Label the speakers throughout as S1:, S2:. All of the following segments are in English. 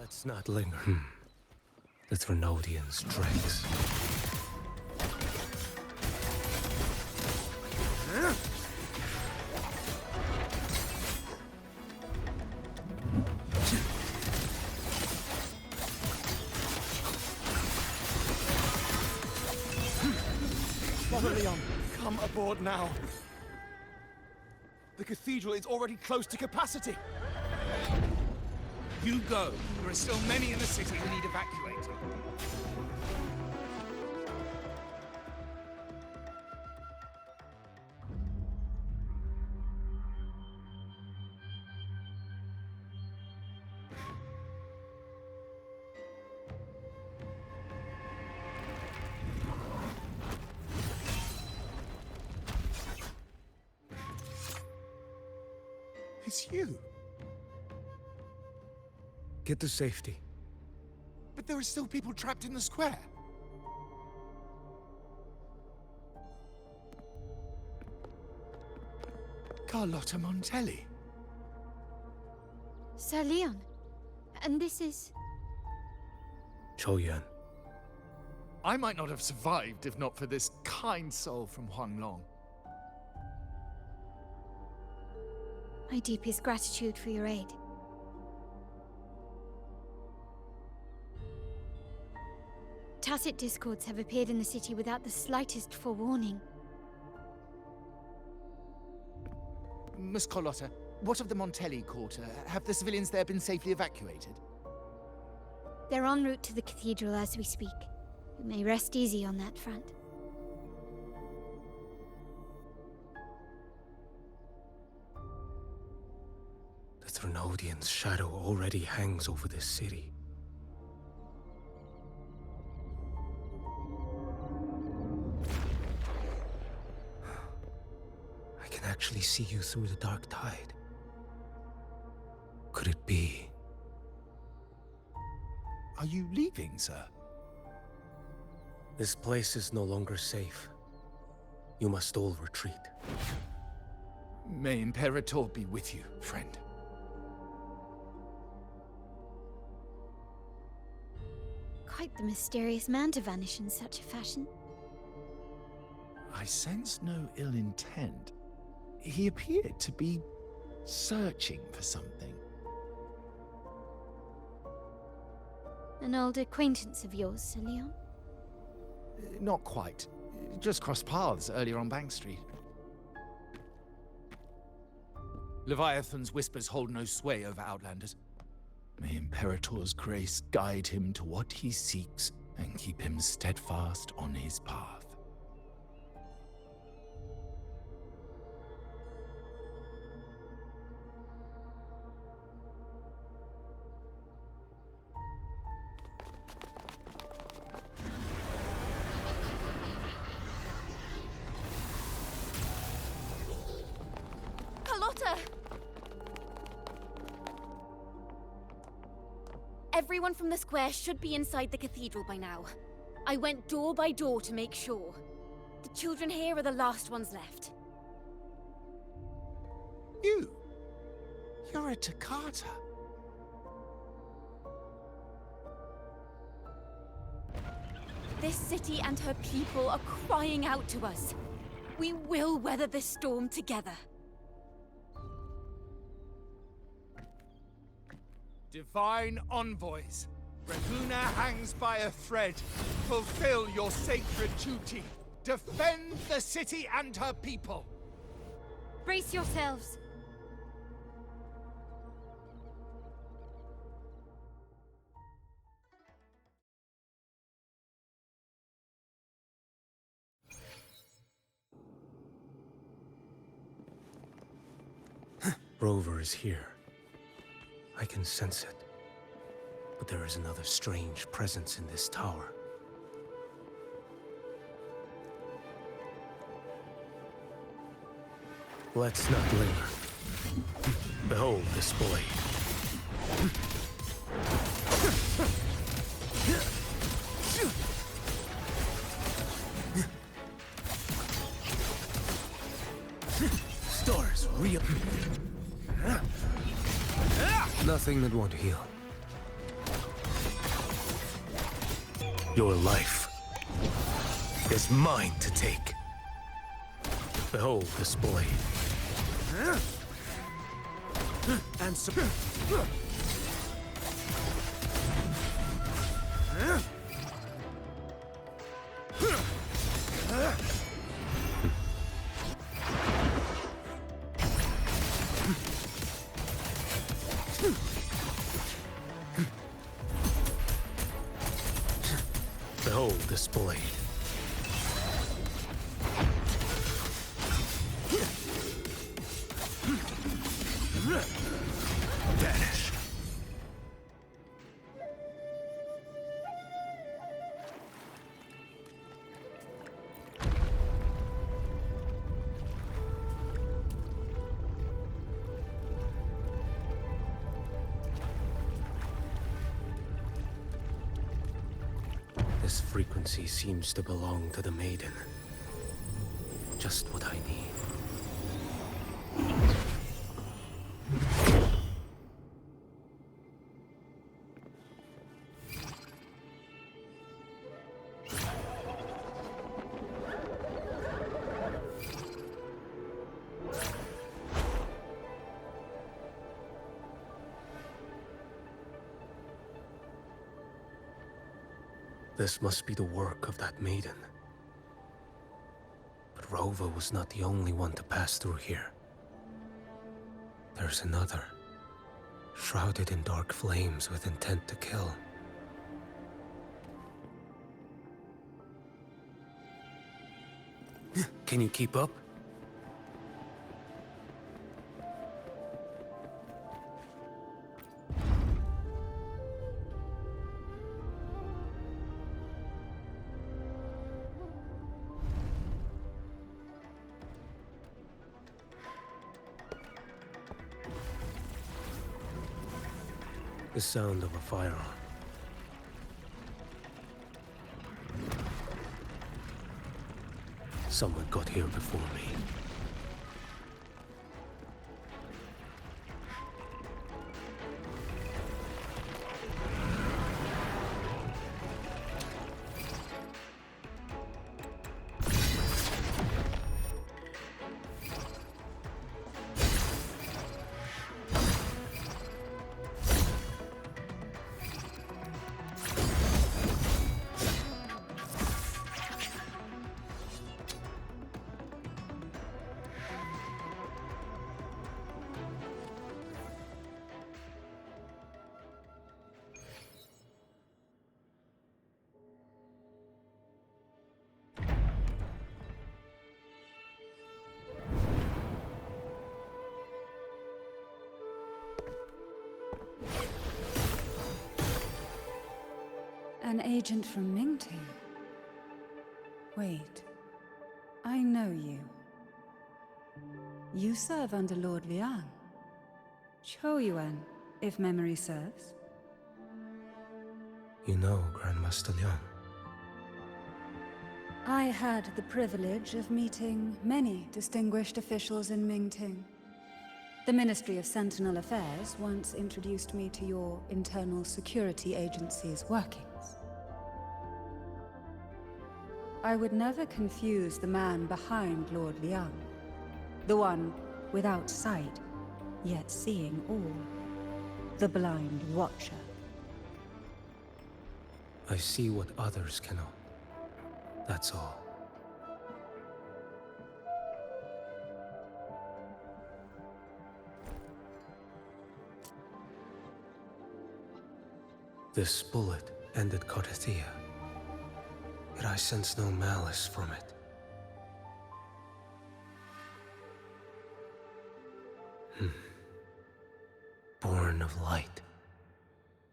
S1: Let's not linger. The Thrunodian's dregs.
S2: Brother Leon, come aboard now. The cathedral is already close to capacity.
S3: You go. There are still many in the city who need evacuating.
S2: It's you.
S1: Get to safety.
S2: But there are still people trapped in the square. Carlotta Montelli.
S4: Sir Leon. And this is...
S1: Qiuyuan.
S3: I might not have survived if not for this kind soul from Huanglong.
S4: My deepest gratitude for your aid. Tacit discords have appeared in the city without the slightest forewarning.
S3: Miss Carlotta, what of the Montelli quarter? Have the civilians there been safely evacuated?
S4: They're en route to the cathedral as we speak. You may rest easy on that front.
S1: The Thrunodian's shadow already hangs over this city. I can actually see you through the dark tide. Could it be?
S2: Are you leaving, sir?
S1: This place is no longer safe. You must all retreat.
S3: May Imperator be with you, friend.
S4: Quite the mysterious man to vanish in such a fashion.
S2: I sense no ill intent. He appeared to be searching for something.
S4: An old acquaintance of yours, Sir Leon?
S3: Not quite. Just crossed paths earlier on Bank Street. Leviathan's whispers hold no sway over Outlanders.
S2: May Imperator's grace guide him to what he seeks and keep him steadfast on his path.
S5: Carlotta! Everyone from the square should be inside the cathedral by now. I went door by door to make sure. The children here are the last ones left.
S2: You're a Toccata.
S5: This city and her people are crying out to us. We will weather this storm together.
S3: Divine envoys, Rahuna hangs by a thread. Fulfill your sacred duty. Defend the city and her people.
S4: Brace yourselves.
S1: Rover is here. I can sense it. But there is another strange presence in this tower. Let's not linger. Behold this boy. Stars reappear. Nothing that won't heal. Your life is mine to take. Behold this blade.
S3: And so
S1: Behold this blade. Vanish. This frequency seems to belong to the maiden. Just what I need. This must be the work of that maiden. But Rova was not the only one to pass through here. There's another, shrouded in dark flames with intent to kill. Can you keep up? The sound of a firearm. Someone got here before me.
S6: An agent from Mingting? Wait, I know you. You serve under Lord Liang. Qiuyuan, if memory serves.
S1: You know Grandmaster Liang.
S6: I had the privilege of meeting many distinguished officials in Mingting. The Ministry of Sentinel Affairs once introduced me to your internal security agency's workings. I would never confuse the man behind Lord Liang. The one without sight, yet seeing all. The blind watcher.
S1: I see what others cannot. That's all. This bullet ended Carthia, yet I sense no malice from it. Born of light,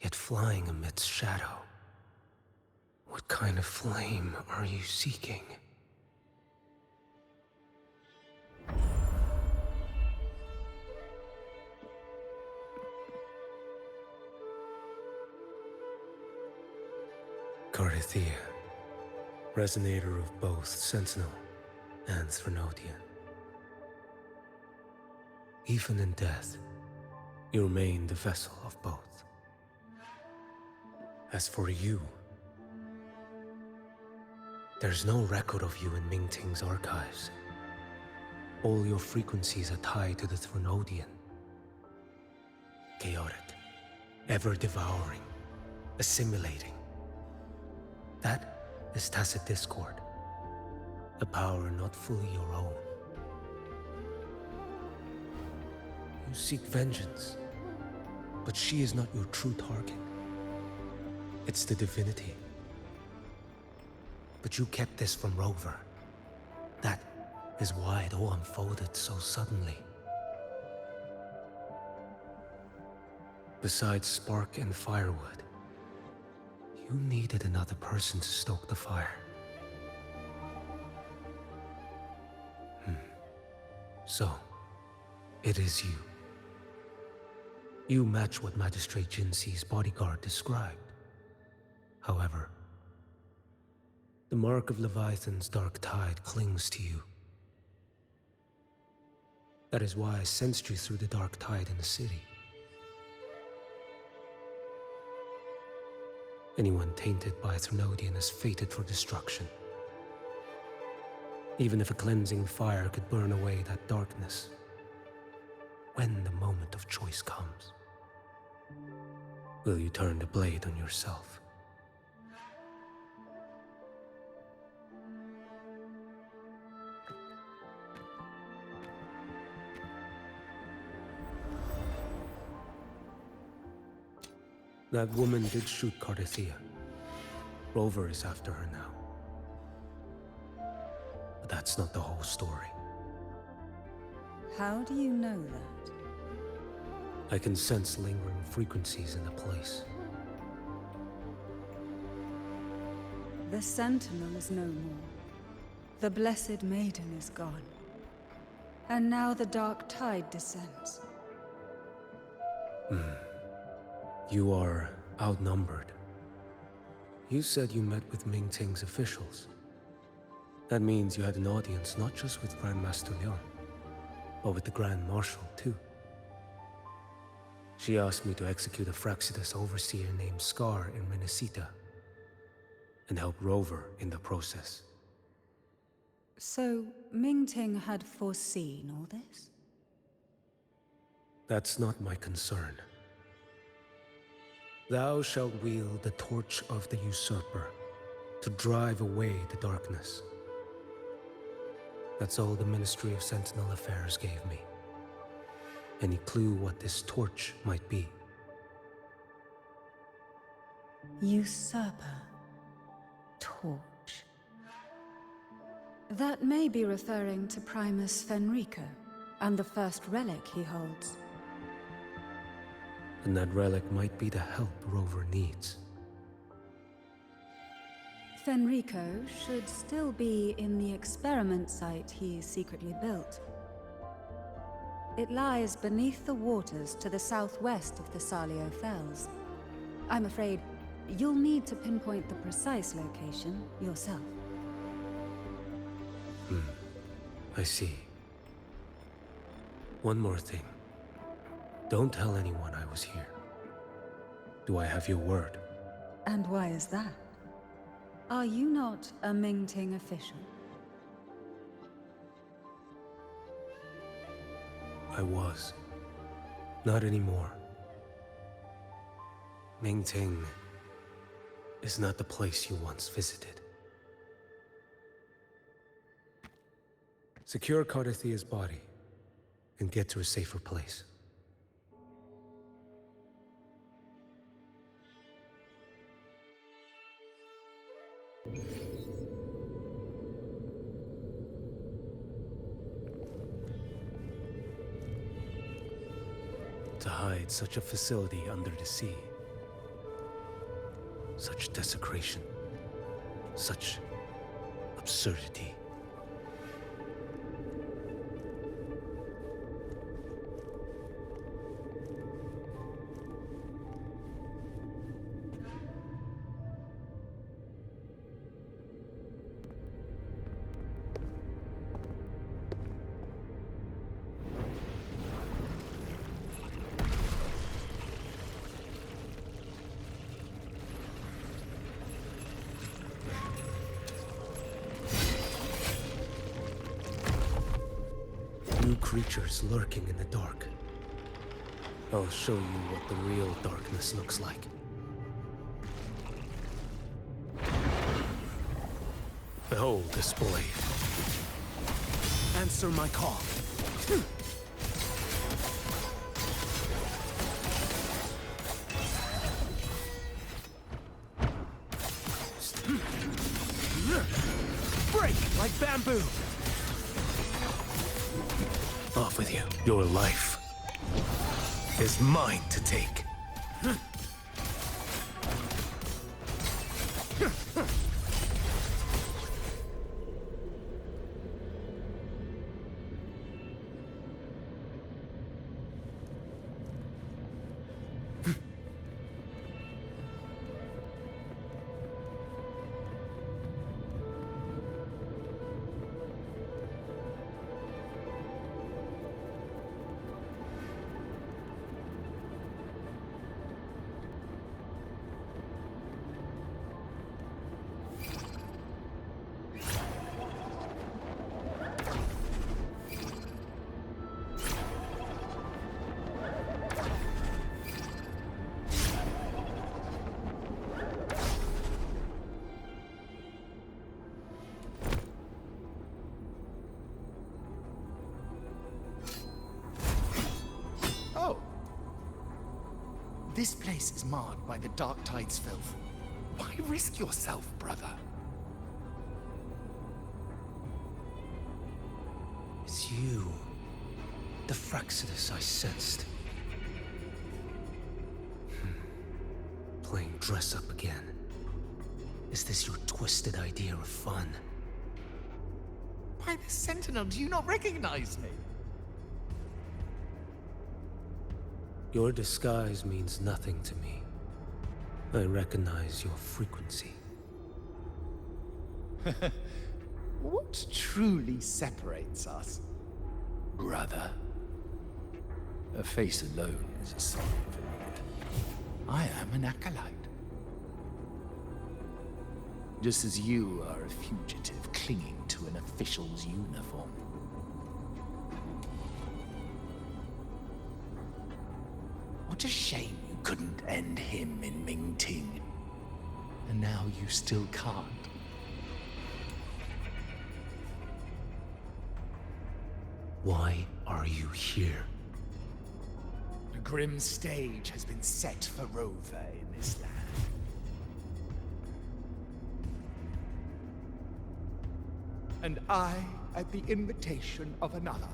S1: yet flying amidst shadow. What kind of flame are you seeking? Carthia, resonator of both Sentinel and Threnodian. Even in death, you remain the vessel of both. As for you, There's no record of you in Mingting's archives. All your frequencies are tied to the Threnodian. Chaotic, ever-devouring, assimilating. That is tacit discord. A power not fully your own. You seek vengeance, but she is not your true target. It's the divinity. But you kept this from Rover. That is why it all unfolded so suddenly. Besides spark and firewood, you needed another person to stoke the fire. So, it is you. You match what Magistrate Jinxi's bodyguard described. However, the mark of Leviathan's dark tide clings to you. That is why I sensed you through the dark tide in the city. Anyone tainted by a Threnodian is fated for destruction. Even if a cleansing fire could burn away that darkness, when the moment of choice comes, will you turn the blade on yourself? That woman did shoot Cardathia. Rover is after her now. But that's not the whole story.
S6: How do you know that?
S1: I can sense lingering frequencies in the place.
S6: The Sentinel is no more. The Blessed Maiden is gone. And now the dark tide descends.
S1: You are outnumbered. You said you met with Mingting's officials. That means you had an audience not just with Grandmaster Liang, but with the Grand Marshal too. She asked me to execute a Fraxidus overseer named Scar in Menacita, and help Rover in the process.
S6: So, Mingting had foreseen all this?
S1: That's not my concern. Thou shalt wield the torch of the usurper to drive away the darkness. That's all the Ministry of Sentinel Affairs gave me. Any clue what this torch might be?
S6: Usurper. Torch. That may be referring to Primus Fenrico, and the first relic he holds.
S1: And that relic might be the help Rover needs.
S6: Fenrico should still be in the experiment site he secretly built. It lies beneath the waters to the southwest of the Salio Fells. I'm afraid you'll need to pinpoint the precise location yourself.
S1: I see. One more thing. Don't tell anyone I was here. Do I have your word?
S6: And why is that? Are you not a Mingting official?
S1: I was. Not anymore. Mingting is not the place you once visited. Secure Cardathia's body and get to a safer place. To hide such a facility under the sea. Such desecration. Such absurdity. creatures lurking in the dark. I'll show you what the real darkness looks like. Behold this boy. Answer my call. Break like bamboo. Off with you. Your life is mine to take.
S3: This place is marred by the Dark Tide's filth. Why risk yourself, brother?
S1: It's you. The Fraxidus I sensed. Playing dress up again. Is this your twisted idea of fun?
S3: By the Sentinel, do you not recognize me?
S1: Your disguise means nothing to me. I recognize your frequency.
S3: What truly separates us?
S2: Brother, a face alone is a sign for me. I am an acolyte. Just as you are a fugitive clinging to an official's uniform. What a shame you couldn't end him in Mingting. And now you still can't.
S1: Why are you here?
S3: A grim stage has been set for Rover in this land. And I, at the invitation of another,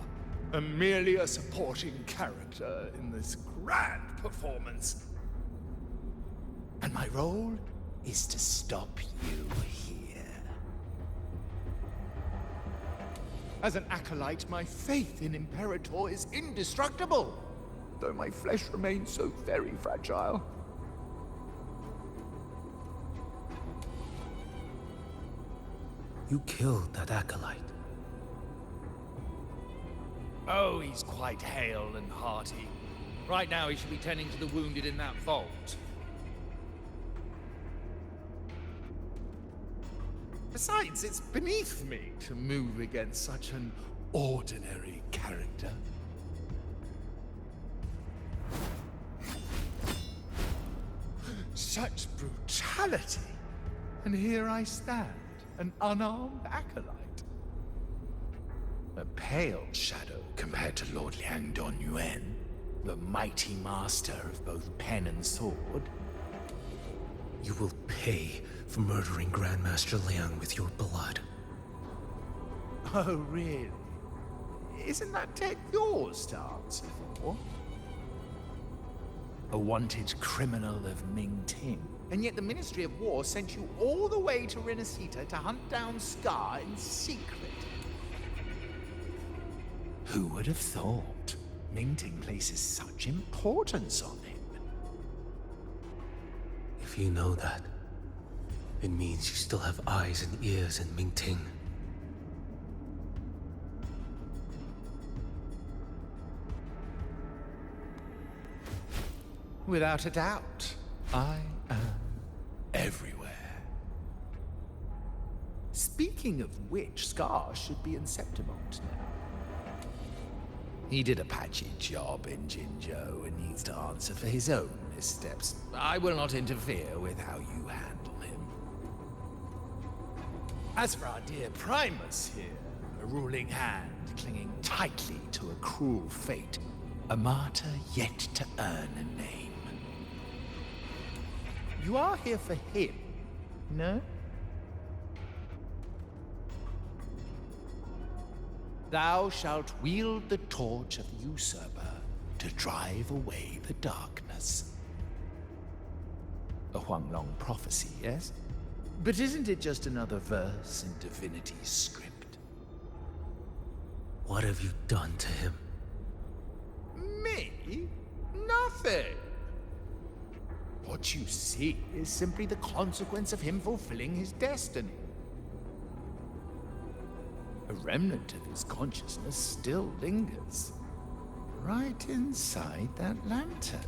S3: am merely a supporting character in this grand performance. And my role is to stop you here. As an acolyte, my faith in Imperator is indestructible, though my flesh remains so very fragile.
S1: You killed that acolyte.
S7: Oh, he's quite hale and hearty. Right now he should be tending to the wounded in that vault.
S3: Besides, it's beneath me to move against such an ordinary character. Such brutality! And here I stand, an unarmed acolyte. A pale shadow compared to Lord Liang Donyuan, the mighty master of both pen and sword.
S1: You will pay for murdering Grandmaster Liang with your blood.
S3: Oh, really? Isn't that tech yours to answer for? A wanted criminal of Mingting. And yet the Ministry of War sent you all the way to Renacita to hunt down Scar in secret. Who would have thought? Mingting places such importance on him.
S1: If you know that, it means you still have eyes and ears in Mingting.
S3: Without a doubt, I am everywhere. Speaking of which, Scar should be in Septimont now.
S7: He did a patchy job in Jinzhou and needs to answer for his own missteps. I will not interfere with how you handle him. As for our dear Primus here, a ruling hand clinging tightly to a cruel fate, a martyr yet to earn a name. You are here for him, no? Thou shalt wield the torch of the usurper to drive away the darkness. A Huanglong prophecy, yes? But isn't it just another verse in divinity's script?
S1: What have you done to him?
S3: Me? Nothing. What you see is simply the consequence of him fulfilling his destiny. A remnant of his consciousness still lingers, right inside that lantern.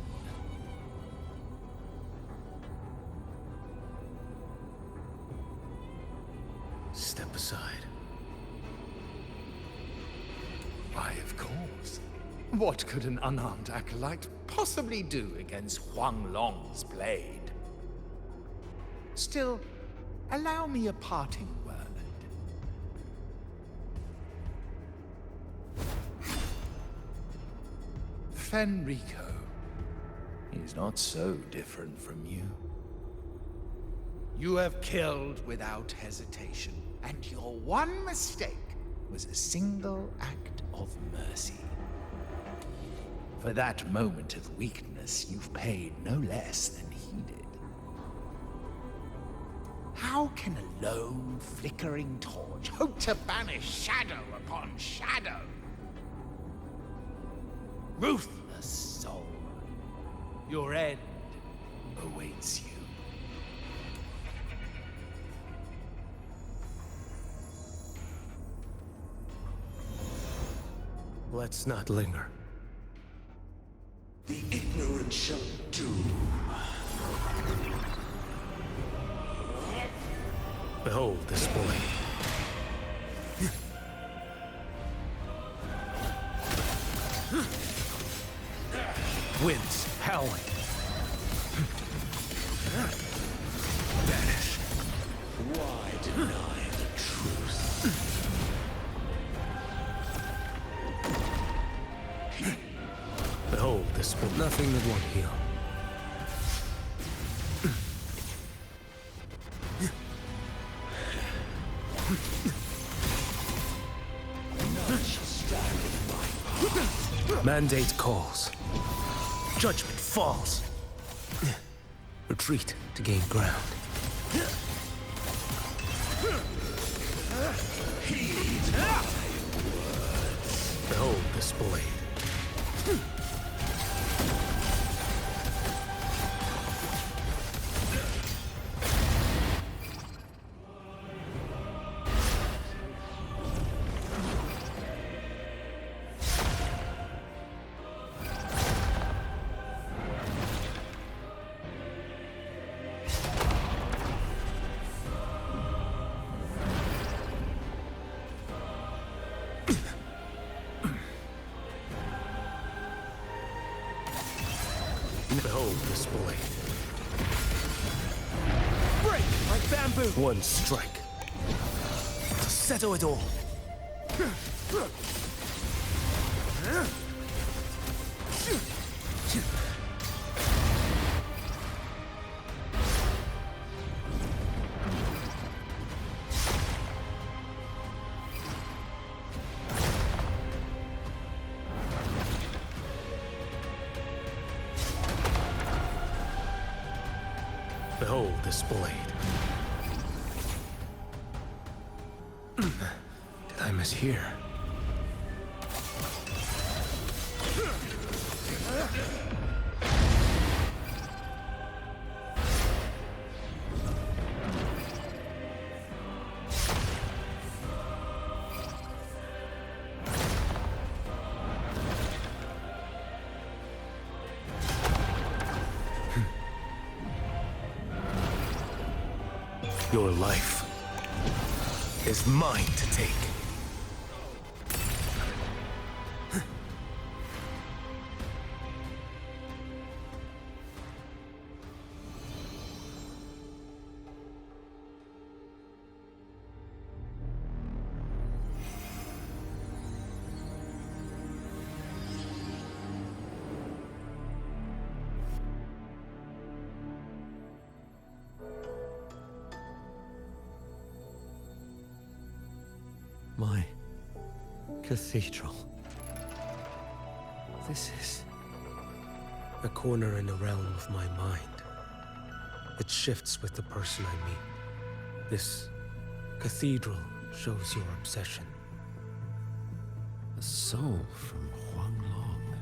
S1: Step aside.
S3: Why, of course. What could an unarmed acolyte possibly do against Huanglong's blade? Still, allow me a parting word. Fenrico is not so different from you. You have killed without hesitation, and your one mistake was a single act of mercy. For that moment of weakness, you've paid no less than he did. How can a lone, flickering torch hope to banish shadow upon shadow? Ruthless soul, your end awaits you.
S1: Let's not linger.
S8: The ignorant shall do.
S1: Behold this boy. Winds howling. Vanish.
S8: Why deny the truth?
S1: Behold this boy. Nothing that won't heal.
S8: None shall stand in my path.
S1: Mandate calls. Judgment falls. Retreat to gain ground.
S8: Heed my words.
S1: Behold this blade. Behold this blade.
S3: Break like bamboo!
S1: One strike to settle it all. Behold this blade. Did I mishear? Your life is mine to take.
S9: My cathedral. This is
S1: a corner in the realm of my mind. It shifts with the person I meet. This cathedral shows your obsession.
S9: a soul from Huanglong.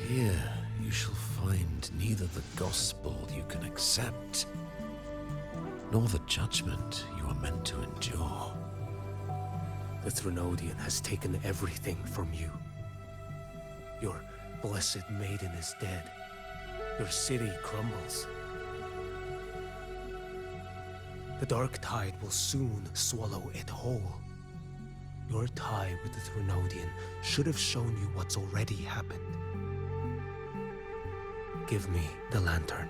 S9: Here you shall find neither the gospel you can accept, nor the judgment you are meant to endure.
S1: The Threnodian has taken everything from you. Your blessed maiden is dead. Your city crumbles. The dark tide will soon swallow it whole. Your tie with the Threnodian should have shown you what's already happened. Give me the lantern.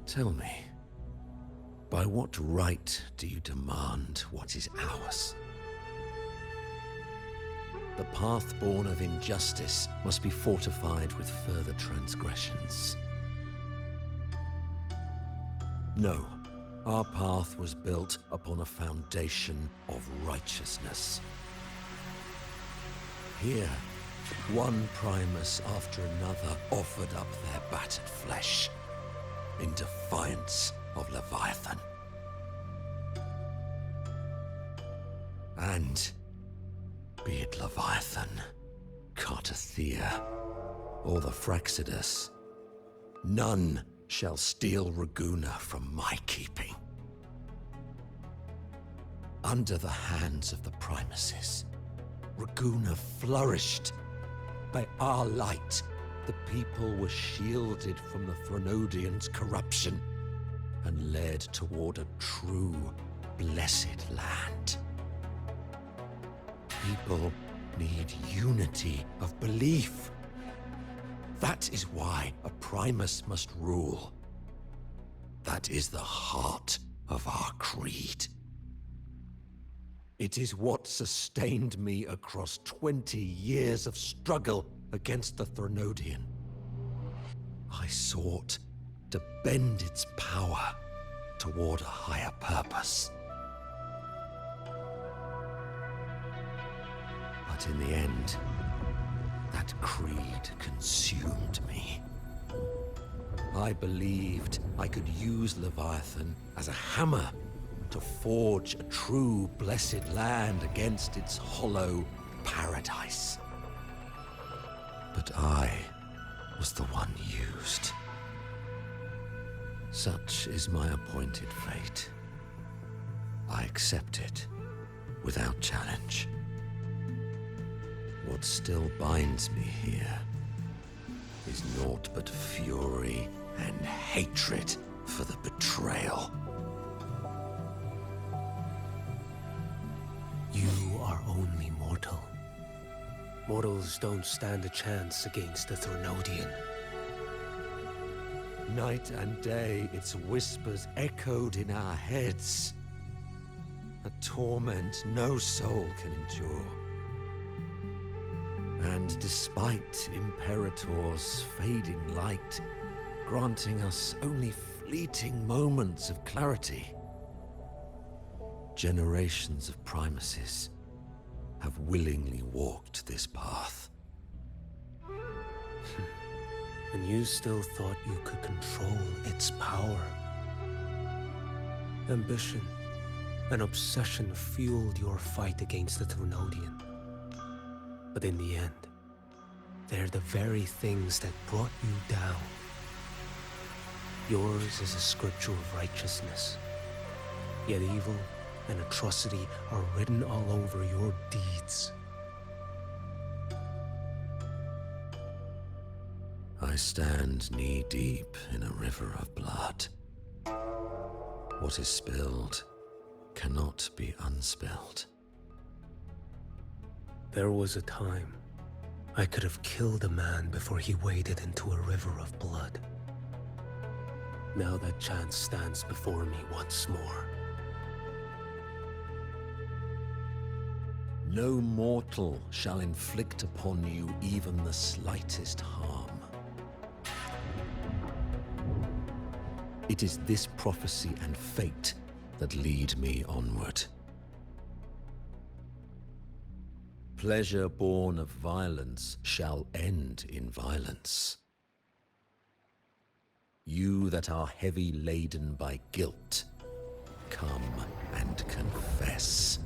S9: Tell me, by what right do you demand what is ours? The path born of injustice must be fortified with further transgressions. No, our path was built upon a foundation of righteousness. Here, one Primus after another offered up their battered flesh in defiance of Leviathan. And be it Leviathan, Cartathea, or the Fraxidus, none shall steal Raguna from my keeping. Under the hands of the Primuses, Raguna flourished. By our light, the people were shielded from the Threnodians' corruption and led toward a true, blessed land. People need unity of belief. That is why a Primus must rule. That is the heart of our creed. It is what sustained me across 20 years of struggle against the Threnodian. I sought to bend its power toward a higher purpose. But in the end, that creed consumed me. I believed I could use Leviathan as a hammer to forge a true blessed land against its hollow paradise. But I was the one used. Such is my appointed fate. I accept it without challenge. What still binds me here is naught but fury and hatred for the betrayal.
S1: You are only mortal. Mortals don't stand a chance against the Threnodian.
S9: Night and day, its whispers echoed in our heads. A torment no soul can endure. And despite Imperator's fading light, granting us only fleeting moments of clarity, generations of Primuses have willingly walked this path.
S1: And you still thought you could control its power. Ambition and obsession fueled your fight against the Threnodian. But in the end, they're the very things that brought you down. Yours is a scripture of righteousness, yet evil and atrocity are written all over your deeds.
S9: I stand knee-deep in a river of blood. What is spilled cannot be unspilled.
S1: There was a time I could have killed a man before he waded into a river of blood. Now that chance stands before me once more.
S9: No mortal shall inflict upon you even the slightest harm. It is this prophecy and fate that lead me onward. Pleasure born of violence shall end in violence. You that are heavy laden by guilt, come and confess.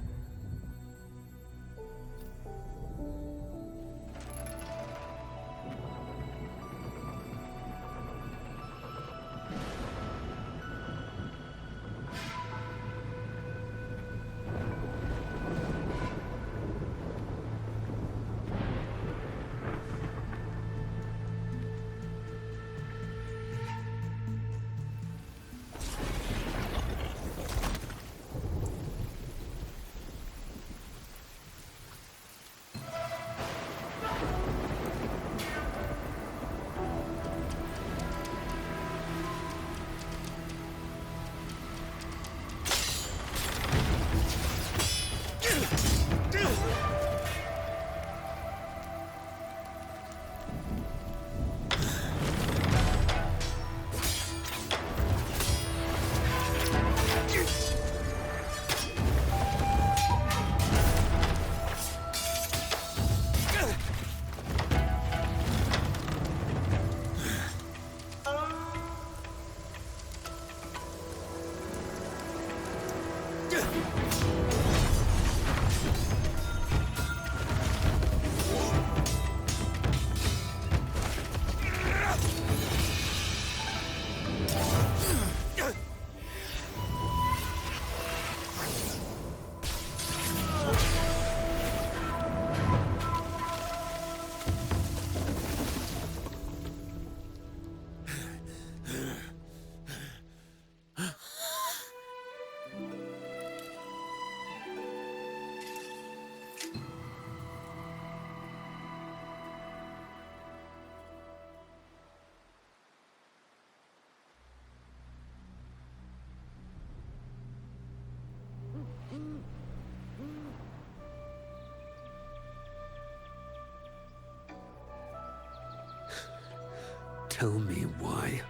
S1: Tell me why.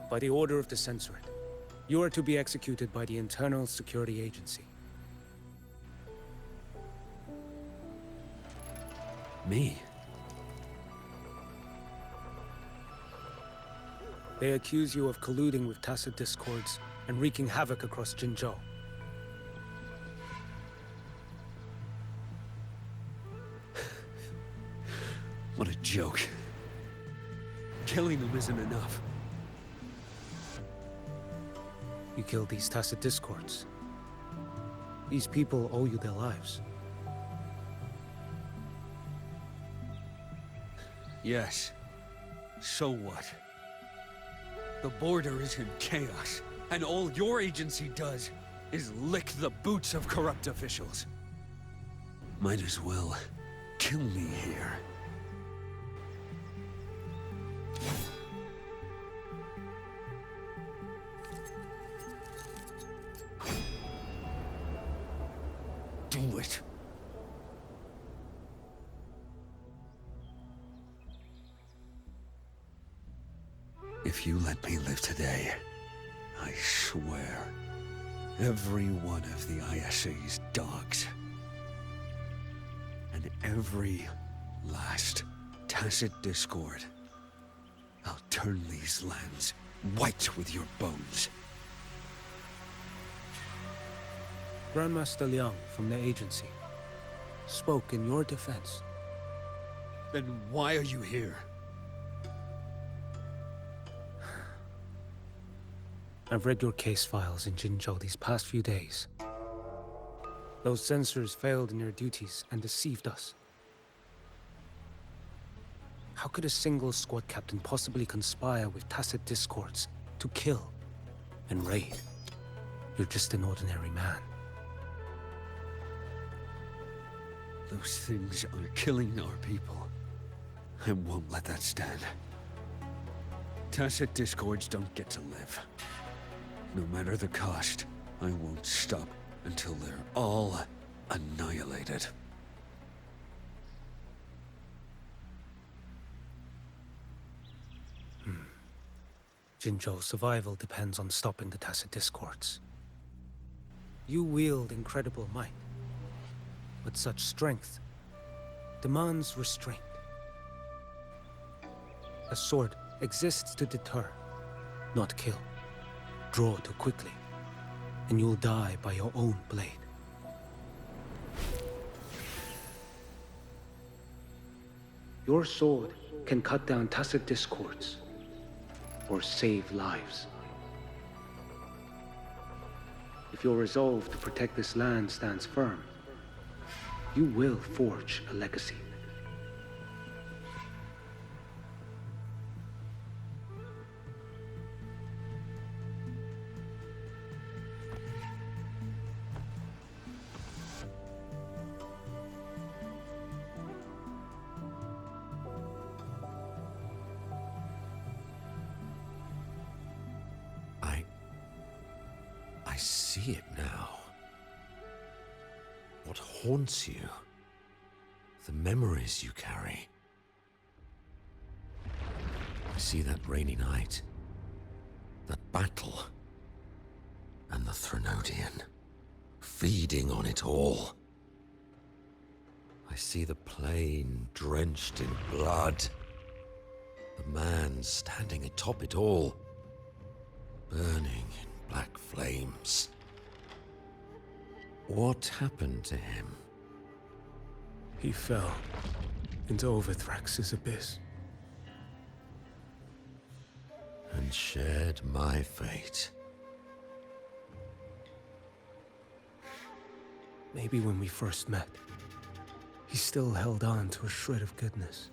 S1: By the order of the Censorate, you are to be executed by the Internal Security Agency.
S9: Me?
S1: They accuse you of colluding with tacit discords and wreaking havoc across Jinzhou.
S10: What a joke. Killing them isn't enough.
S1: You killed these tacit discords. These people owe you their lives.
S10: Yes. So what? The border is in chaos, and all your agency does is lick the boots of corrupt officials. Might as well kill me here. Do it. If you let me live today, I swear, every one of the ISA's dogs, and every last tacit discord, I'll turn these lands white with your bones.
S1: Grandmaster Liang from the agency spoke in your defense.
S10: Then why are you here?
S1: I've read your case files in Jinzhou these past few days. Those censors failed in their duties and deceived us. How could a single squad captain possibly conspire with tacit discords to kill and raid? You're just an ordinary man.
S10: Those things are killing our people. I won't let that stand. Tacit discords don't get to live. No matter the cost, I won't stop until they're all annihilated.
S1: Jinzhou's survival depends on stopping the tacit discords. You wield incredible might, but such strength demands restraint. A sword exists to deter, not kill. Draw too quickly, and you'll die by your own blade. Your sword can cut down tacit discords, or save lives. If your resolve to protect this land stands firm, you will forge a legacy.
S9: I see it now. What haunts you? The memories you carry. I see that rainy night, that battle, and the Threnodian, feeding on it all. I see the plain drenched in blood, the man standing atop it all, burning in black flames. What happened to him?
S1: He fell into Overthrax's abyss.
S9: And shared my fate.
S1: Maybe when we first met, he still held on to a shred of goodness.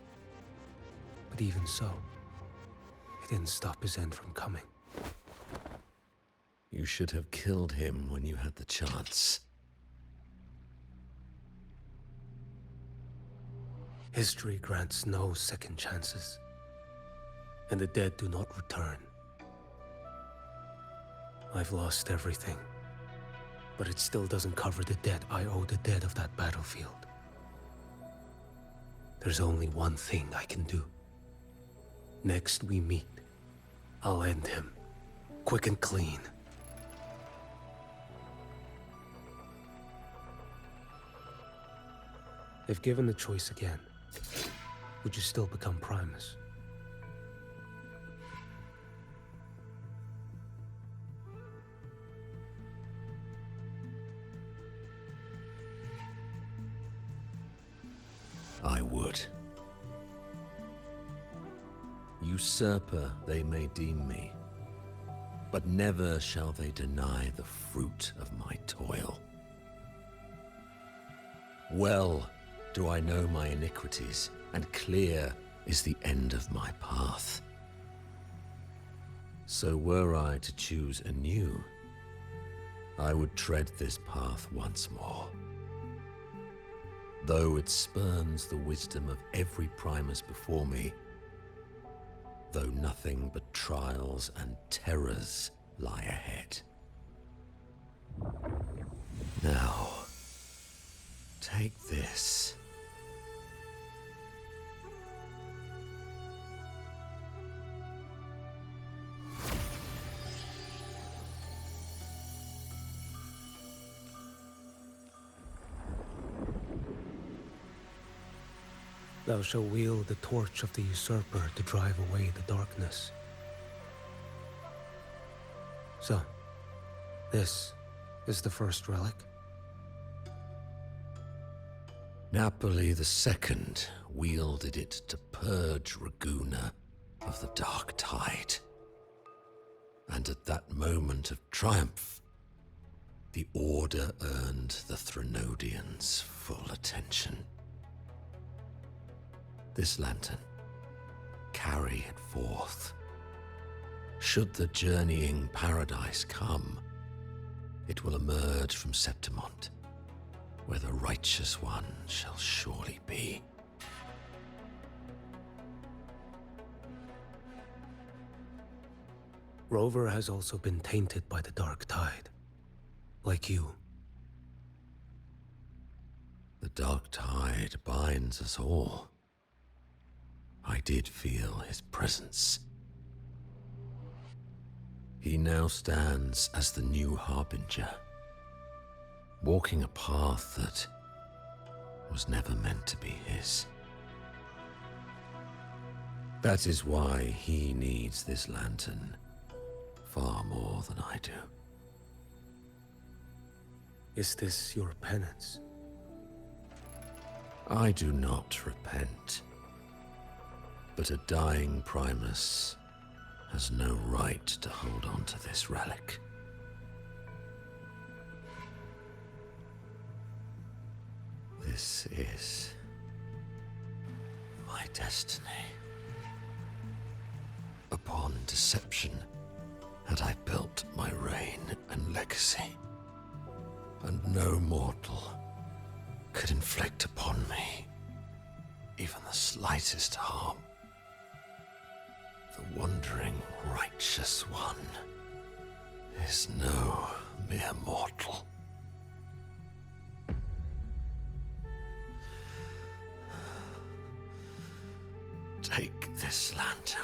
S1: But even so, it didn't stop his end from coming.
S9: You should have killed him when you had the chance.
S1: History grants no second chances, and the dead do not return. I've lost everything, but it still doesn't cover the debt I owe the dead of that battlefield. There's only one thing I can do. Next we meet, I'll end him, quick and clean. If given the choice again, would you still become Primus?
S9: I would. Usurper they may deem me, but never shall they deny the fruit of my toil. Well do I know my iniquities, and clear is the end of my path. So were I to choose anew, I would tread this path once more. Though it spurns the wisdom of every Primus before me, though nothing but trials and terrors lie ahead. Now, take this.
S1: Thou shalt wield the torch of the usurper to drive away the darkness. So, this is the first relic?
S9: Napoli II wielded it to purge Raguna of the dark tide. And at that moment of triumph, the Order earned the Threnodians full attention. This lantern, carry it forth. Should the journeying paradise come, it will emerge from Septimont, where the righteous one shall surely be.
S1: Rover has also been tainted by the dark tide, like you.
S9: The dark tide binds us all. I did feel his presence. He now stands as the new Harbinger, walking a path that was never meant to be his. That is why he needs this lantern far more than I do.
S1: Is this your penance?
S9: I do not repent, but a dying Primus has no right to hold on to this relic. This is my destiny. Upon deception had I built my reign and legacy, and no mortal could inflict upon me even the slightest harm. The wandering righteous one is no mere mortal. Take this lantern.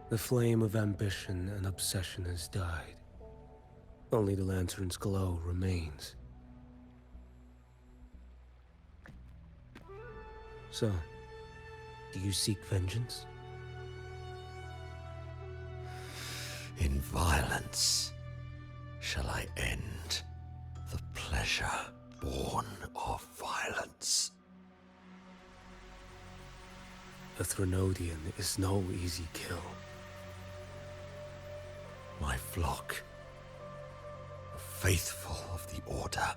S1: The flame of ambition and obsession has died. Only the lantern's glow remains. So, do you seek vengeance?
S9: In violence shall I end the pleasure born of violence.
S1: A Threnodian is no easy kill.
S9: My flock, the faithful of the Order,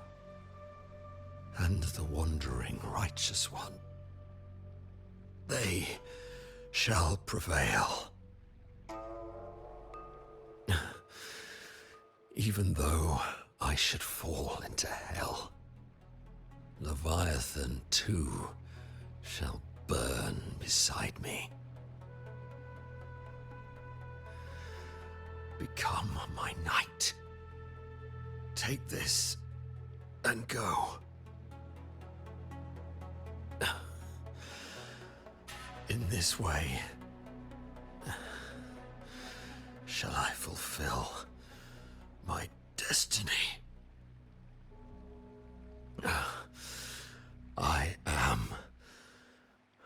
S9: and the wandering righteous one, they shall prevail. Even though I should fall into hell, Leviathan too shall burn beside me. Become my knight. Take this and go. In this way, shall I fulfill my destiny. I am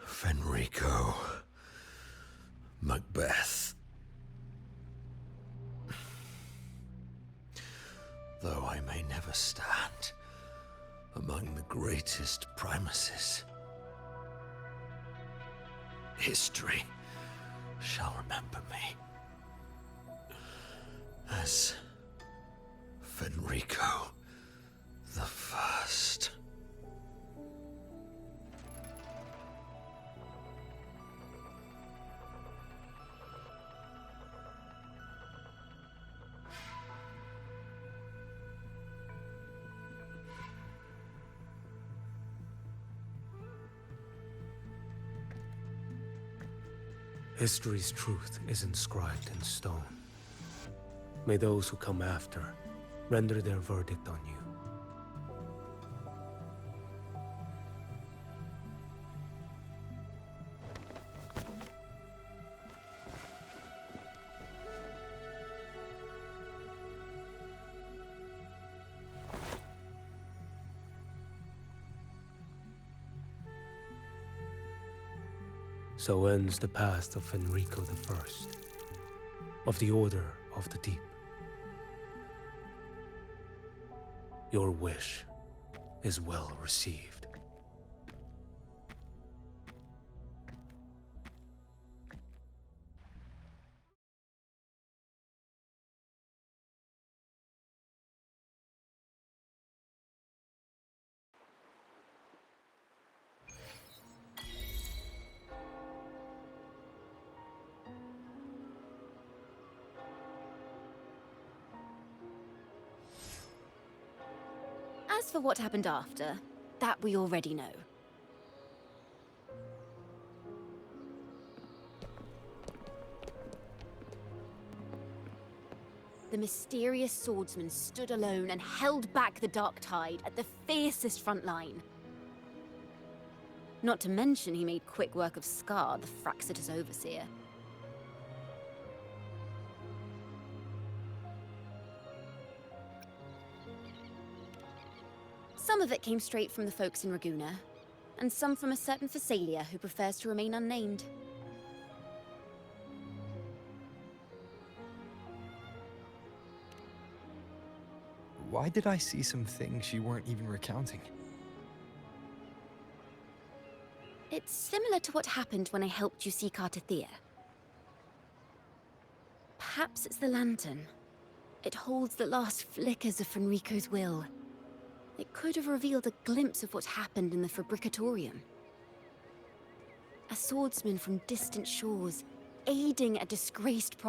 S9: Fenrico Macbeth. Though I may never stand among the greatest Primuses, history shall remember me as Fenrico the First.
S1: History's truth is inscribed in stone. May those who come after render their verdict on you. So ends the past of Fenrico the First, of the Order of the Deep. Your wish is well received.
S5: As for what happened after, that we already know. The mysterious swordsman stood alone and held back the dark tide at the fiercest front line. Not to mention he made quick work of Scar, the Fraxita's overseer. Some of it came straight from the folks in Raguna, and some from a certain Phasalia who prefers to remain unnamed.
S11: Why did I see some things you weren't even recounting?
S5: It's similar to what happened when I helped you seek Artathea. Perhaps it's the lantern. It holds the last flickers of Fenrico's will. It could have revealed a glimpse of what happened in the Fabricatorium. A swordsman from distant shores, aiding a disgraced